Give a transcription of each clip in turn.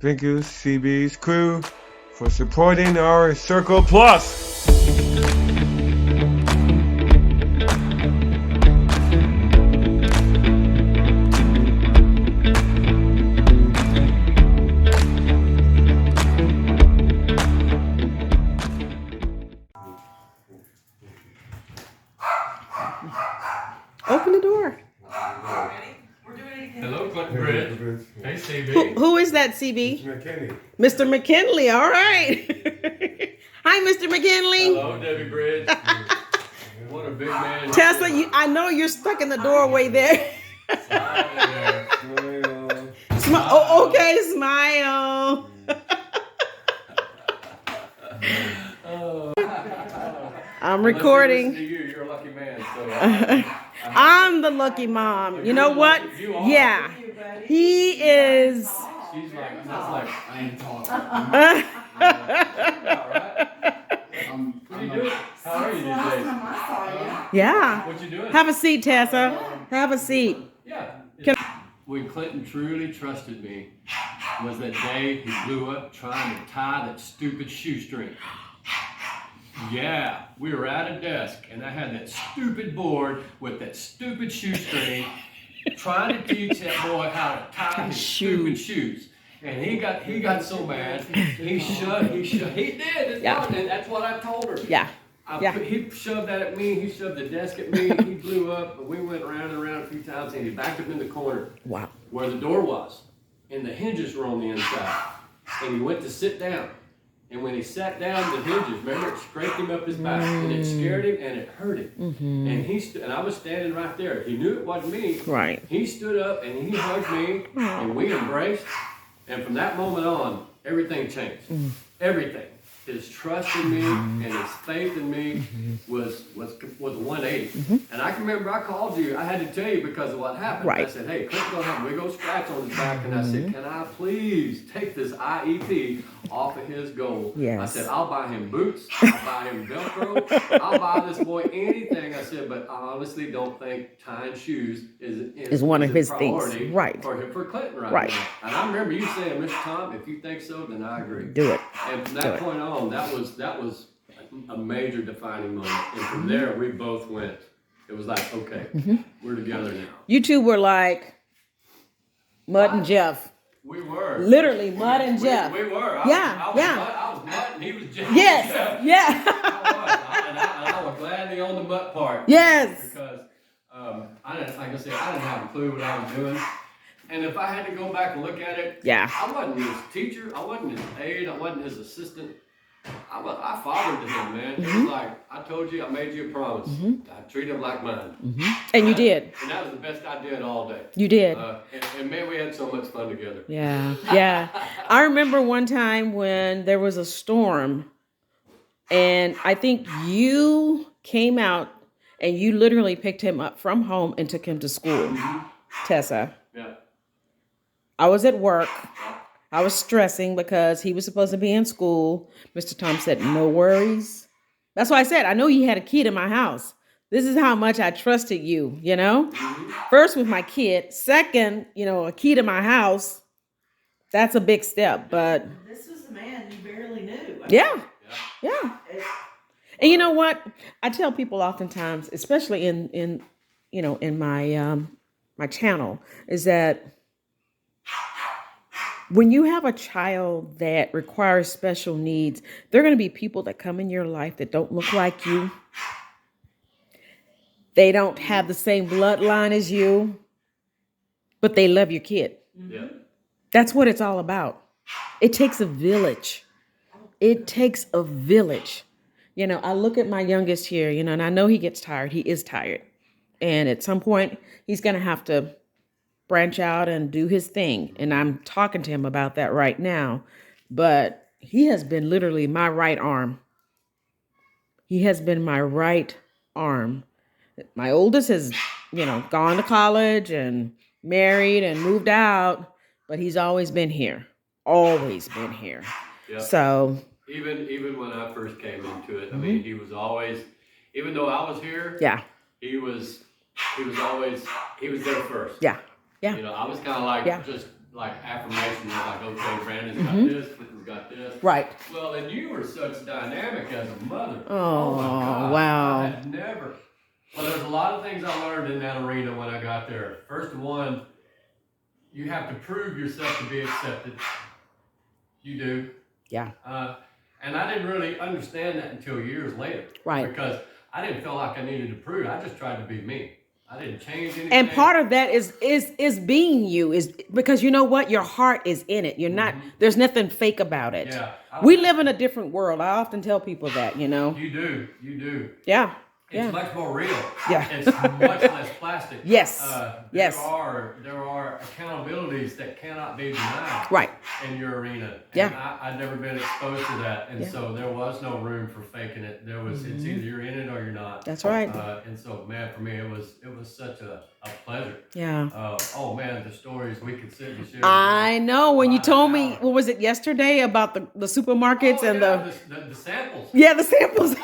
Thank you, CB's crew, for supporting our Circle Plus. Open the door. Hello, Clinton Bridge. Hey, CB. Who is that, CB? McKinney. Mr. McKinley. All right. Hi, Mr. McKinley. Hello, Debbie Bridge. What a big man. Tessa, I know you're stuck in the doorway there. Okay, smile. I'm recording. You're a lucky man. So, I'm the lucky mom. You know what? Yeah. He is. she's like, that's like, I ain't talking. What are you doing? How are you these days? Yeah. What you doing? Have a seat, Tessa. Have a seat. Yeah. Can- When Clinton truly trusted me was that day he blew up trying to tie that stupid shoestring. Yeah, we were at a desk and I had that stupid board with that stupid shoestring trying to teach that boy how to tie his stupid shoes. And he got so mad, he did, and that's what I told her. Yeah. He shoved that at me, he shoved the desk at me, he blew up, but we went round and around a few times and he backed up in the corner. Wow. Where the door was. And the hinges were on the inside. And he went to sit down. And when he sat down, the hinges, remember, it scraped him up his back. And it scared him and it hurt him. And and I was standing right there. He knew it wasn't me. Right. He stood up and he hugged me and we embraced. And from that moment on, everything changed. Everything. His trust in me and his faith in me was 180. And I can remember I called you. I had to tell you because of what happened. Right. I said, hey, Clint's going to have a big old scratch on his back. And I said, can I please take this IEP off of his goal? Yes. I said, I'll buy him boots. I'll buy him Velcro. I'll buy this boy anything. I said, but I honestly don't think tying shoes is one of a his priority things. Right. For Clinton Right. now. And I remember you saying, Mr. Tom, if you think so, then I agree. Do it. And from that point on, that was a major defining moment. And from there, we both went. It was like, okay, we're together now. You two were like Mud and Jeff. We were. Literally, Mud and Jeff. We were. I was Mud and he was Jeff. Yes. Yeah. I was gladly on the Mutt part. Yes. Because I didn't have a clue what I was doing. And if I had to go back and look at it, Yeah. I wasn't his teacher, I wasn't his aide, I wasn't his assistant. I fathered to him, man. It was like, I told you, I made you a promise. I treat him like mine. And you did. And that was the best I did all day. You did. And man, we had so much fun together. Yeah. Yeah. I remember one time when there was a storm and I think you came out and you literally picked him up from home and took him to school. Tessa. Yeah. I was at work. I was stressing because he was supposed to be in school. Mr. Tom said, no worries. That's why I said, I know you had a key to my house. This is how much I trusted you, you know? First with my kid. Second, a key to my house. That's a big step, but. This was the man you barely knew. Yeah. And you know what? I tell people oftentimes, especially in my channel, is that when you have a child that requires special needs, there are going to be people that come in your life that don't look like you. They don't have the same bloodline as you, but they love your kid. Yeah. That's what it's all about. It takes a village. It takes a village. I look at my youngest here, and I know he gets tired. He is tired. And at some point, he's going to have to branch out and do his thing. And I'm talking to him about that right now. But he has been literally my right arm. He has been my right arm. My oldest has, gone to college and married and moved out. But he's always been here. Always been here. Yep. So even when I first came into it, I mean, he was always, even though I was here, yeah, he was there first. Yeah. I was kind of like just like affirmation, like, okay, Brandon's got this, Clinton's got this. Right. Well, and you were such dynamic as a mother. Oh, my God. wow. I had never. Well, there's a lot of things I learned in that arena when I got there. First of one, you have to prove yourself to be accepted. You do. Yeah. And I didn't really understand that until years later. Right. Because I didn't feel like I needed to prove. I just tried to be me. I didn't change anything. And part of that is being you, is because you know what? Your heart is in it. You're not, there's nothing fake about it. Yeah. We live in a different world. I often tell people that, you know. You do. You do. Yeah. It's Yeah. much more real. Yeah. It's much less plastic. Yes. Yes. There are accountabilities that cannot be denied. Right. In your arena. And Yeah. I'd never been exposed to that. And Yeah. so there was no room for faking it. There was, it's either you're in it or you're not. That's right. And so, man, for me, it was such a pleasure. Yeah. Oh man, the stories we could sit and share. I know when you told me, what was it yesterday about the supermarkets and the samples. yeah, the samples.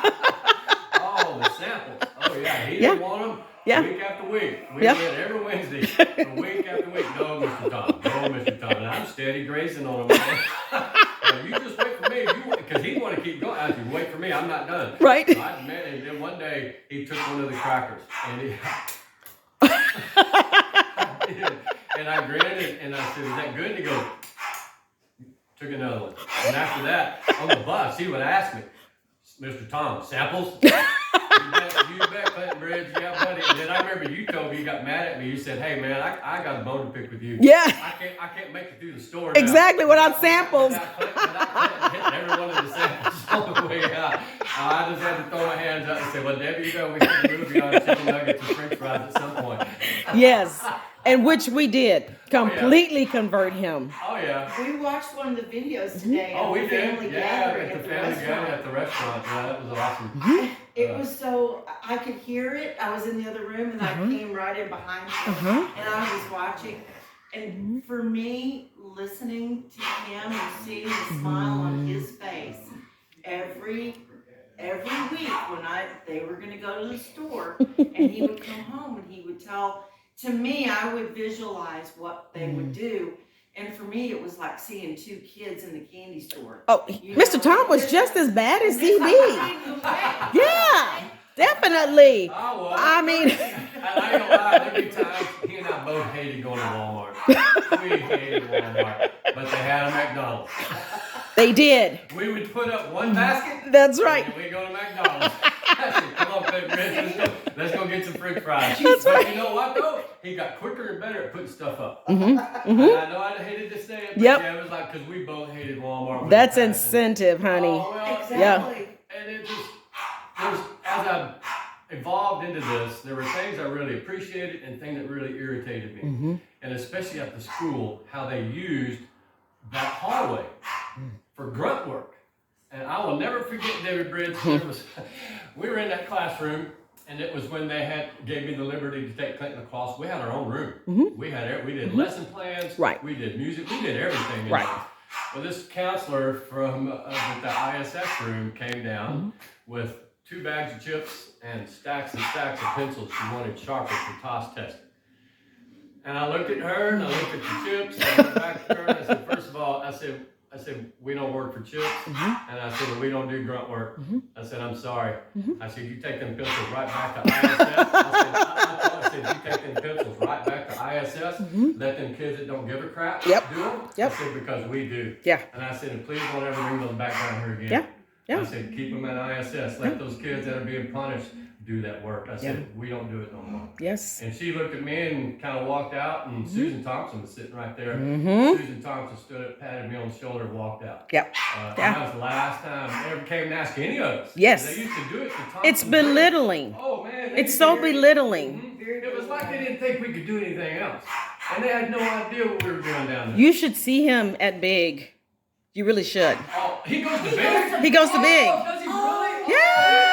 Oh, the samples. Oh yeah, he Yeah. didn't want them. Yeah. Week after week. We Yep. did every Wednesday. So week after week. No, Mr. Tom. No, Mr. Tom. And I'm steady grazing on him. Man. You just wait for me. Because he want to keep going. I said, wait for me. I'm not done. Right. So and then one day he took one of the crackers and he. And I grinned and I said, is that good? And he goes, took another one. And after that, on the bus, he would ask me, Mr. Tom, samples? You bet, Clinton Bridge, yeah, buddy. And then I remember you told me, you got mad at me. You said, hey, man, I got a bone to pick with you. Yeah. I can't make it through the store now. Exactly, without samples. Without hitting every one of the samples on the way out. I just had to throw my hands up and say, well, Debbie, you know, we can move you on chicken nuggets and french fries at some point. Yes. And which we did completely convert him. Oh, yeah. We watched one of the videos today Oh, of we the did. family Yeah, gathering at at the the family gathering restaurant. at the restaurant. Yeah, that was awesome. It was so, I could hear it. I was in the other room and I came right in behind him and I was watching. And for me, listening to him and seeing the smile on his face every week when they were going to go to the store and he would come home and he would tell, to me, I would visualize what they would do. And for me, it was like seeing two kids in the candy store. Oh, Mr. Tom was just as bad as CB. Yeah, definitely. Oh, well. I mean, I ain't gonna lie, there'd be times he and I both hated going to Walmart. We hated Walmart, but they had a McDonald's. they did. We would put up one basket. That's right. And we go to McDonald's. I said, come on, Clinton Bridge, let's go get some French fries. That's but right. you know what though? He got quicker and better at putting stuff up. And I know I hated to say it, but Yep. yeah, it was like because we both hated Walmart. with That's a passion. incentive, honey. Oh, well, Exactly. and it just, as I evolved into this, there were things I really appreciated and things that really irritated me. And especially at the school, how they used that hallway for grunt work. And I will never forget, David Bridge, we were in that classroom, and it was when they gave me the liberty to take Clinton across. We had our own room. We did lesson plans. Right. We did music. We did everything. Right. Well, this counselor from the ISS room came down with 2 bags of chips and stacks of pencils she wanted sharpened for TOS testing. And I looked at her and I looked at the chips and I went back to her and I said, first of all, I said, we don't work for chips. And I said, well, we don't do grunt work. I said, I'm sorry. I said, you take them pencils right back to ISS. I said, you take them pencils right back to ISS. Let them kids that don't give a crap do them. Yep. I said, because we do. Yeah. And I said, and please don't ever bring them back down here again. Yeah. Yeah. I said, keep them at ISS. Let those kids that are being punished do that work. I said, we don't do it no more. Yes. And she looked at me and kind of walked out, and Susan Thompson was sitting right there. Susan Thompson stood up, patted me on the shoulder, and walked out. Yep. And that was the last time they ever came and asked any of us. Yes. They used to do it to Thompson. It's belittling. Oh, man. It's so belittling. It was like they didn't think we could do anything else. And they had no idea what we were doing down there. You should see him at Big. You really should. Oh, he goes to Big? He goes to Big. Oh, does he really?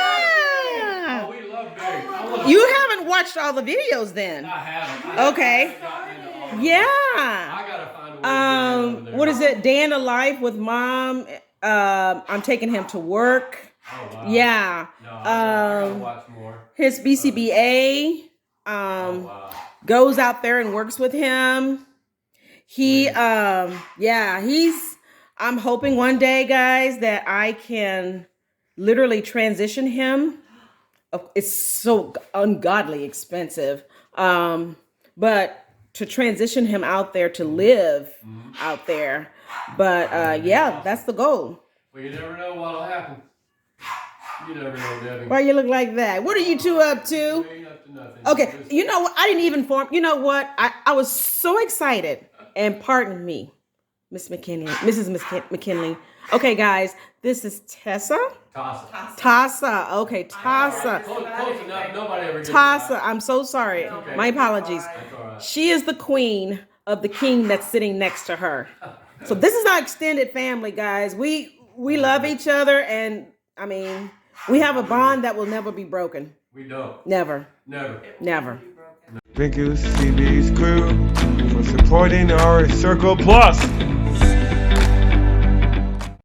Yeah. Oh, we love Big. You haven't watched all the videos then. I haven't. Okay. I haven't gotten into all of them. Yeah. I gotta find a way to get over there. What is it? Day in the life with mom. I'm taking him to work. Oh, wow. Yeah. No, I gotta Um, watch more. his BCBA Oh, wow. goes out there and works with him. I'm hoping one day, guys, that I can literally transition him. It's so ungodly expensive. But to transition him out there to live out there. But that's the goal. Well, you never know what'll happen. You never know, Debbie. Why you look like that? What are you two up to? Ain't up to nothing. Okay, Just- you know what? I didn't even form. You know what? I was so excited. And pardon me, Mrs. McKinley. Okay, guys, this is Tessa. Tassa. Tassa. Okay, Tassa. Close enough. Nobody ever gets Tassa. I'm so sorry. okay. My apologies. That's all right. She is the queen of the king that's sitting next to her. So this is our extended family, guys. We love each other, and I mean, we have a bond that will never be broken. We don't. Never. Never. Never. Thank you, CB's crew, for supporting our Circle Plus.